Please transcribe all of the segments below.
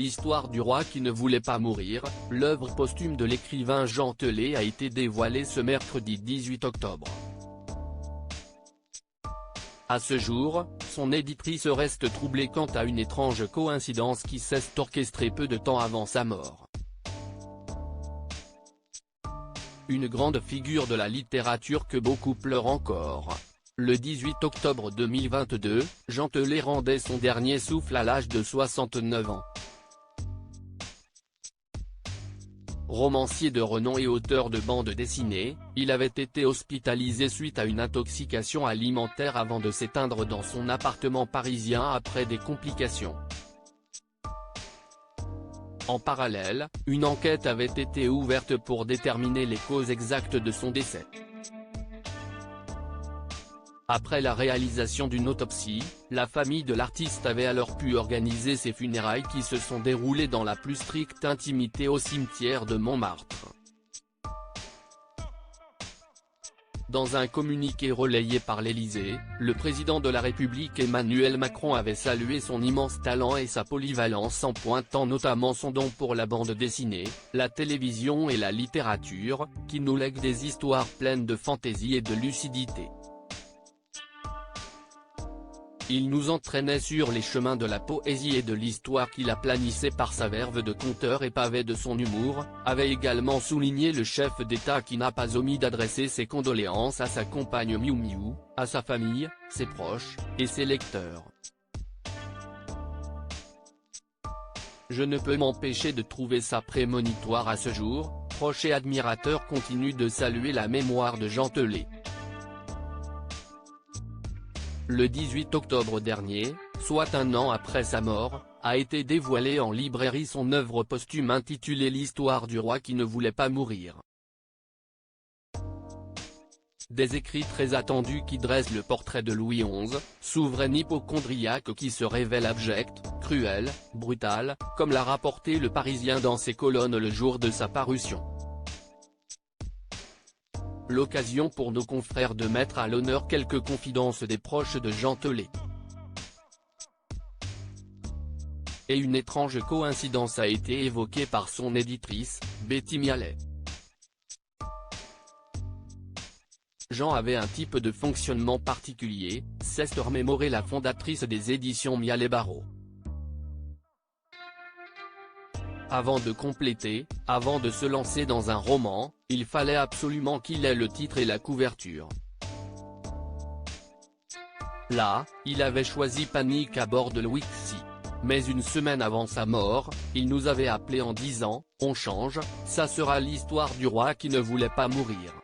L'histoire du roi qui ne voulait pas mourir, l'œuvre posthume de l'écrivain Jean Telet a été dévoilée ce mercredi 18 octobre. À ce jour, son éditrice reste troublée quant à une étrange coïncidence qui s'est orchestrée peu de temps avant sa mort. Une grande figure de la littérature que beaucoup pleurent encore. Le 18 octobre 2022, Jean Telet rendait son dernier souffle à l'âge de 69 ans. Romancier de renom et auteur de bandes dessinées, il avait été hospitalisé suite à une intoxication alimentaire avant de s'éteindre dans son appartement parisien après des complications. En parallèle, une enquête avait été ouverte pour déterminer les causes exactes de son décès. Après la réalisation d'une autopsie, la famille de l'artiste avait alors pu organiser ses funérailles qui se sont déroulées dans la plus stricte intimité au cimetière de Montmartre. Dans un communiqué relayé par l'Élysée, le président de la République Emmanuel Macron avait salué son immense talent et sa polyvalence en pointant notamment son don pour la bande dessinée, la télévision et la littérature, qui nous lègue des histoires pleines de fantaisie et de lucidité. Il nous entraînait sur les chemins de la poésie et de l'histoire qu'il aplanissait par sa verve de conteur et pavé de son humour, avait également souligné le chef d'État qui n'a pas omis d'adresser ses condoléances à sa compagne Miou Miou, à sa famille, ses proches, et ses lecteurs. Je ne peux m'empêcher de trouver ça prémonitoire à ce jour, proches et admirateurs continuent de saluer la mémoire de Jean Telet. Le 18 octobre dernier, soit un an après sa mort, a été dévoilée en librairie son œuvre posthume intitulée L'histoire du roi qui ne voulait pas mourir. Des écrits très attendus qui dressent le portrait de Louis XI, souverain hypocondriaque qui se révèle abject, cruel, brutal, comme l'a rapporté Le Parisien dans ses colonnes le jour de sa parution. L'occasion pour nos confrères de mettre à l'honneur quelques confidences des proches de Jean Telet. Et une étrange coïncidence a été évoquée par son éditrice, Betty Mialet. Jean avait un type de fonctionnement particulier, s'est remémoré la fondatrice des éditions Mialet-Barreau. Avant de compléter, avant de se lancer dans un roman, il fallait absolument qu'il ait le titre et la couverture. Là, il avait choisi Panique à bord de l'Ouic-Sea. Mais une semaine avant sa mort, il nous avait appelé en disant « On change, ça sera l'histoire du roi qui ne voulait pas mourir ».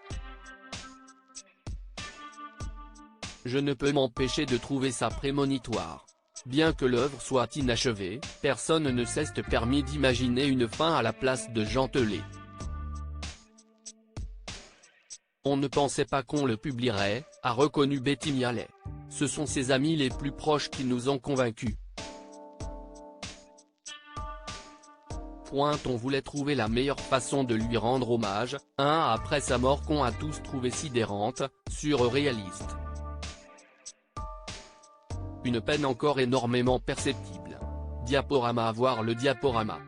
Je ne peux m'empêcher de trouver ça prémonitoire. Bien que l'œuvre soit inachevée, personne ne s'est permis d'imaginer une fin à la place de Jean Telet. On ne pensait pas qu'on le publierait, a reconnu Betty Mialet. Ce sont ses amis les plus proches qui nous ont convaincus. On voulait trouver la meilleure façon de lui rendre hommage, après sa mort qu'on a tous trouvé sidérante, surréaliste. Une peine encore énormément perceptible. Diaporama, voir le diaporama.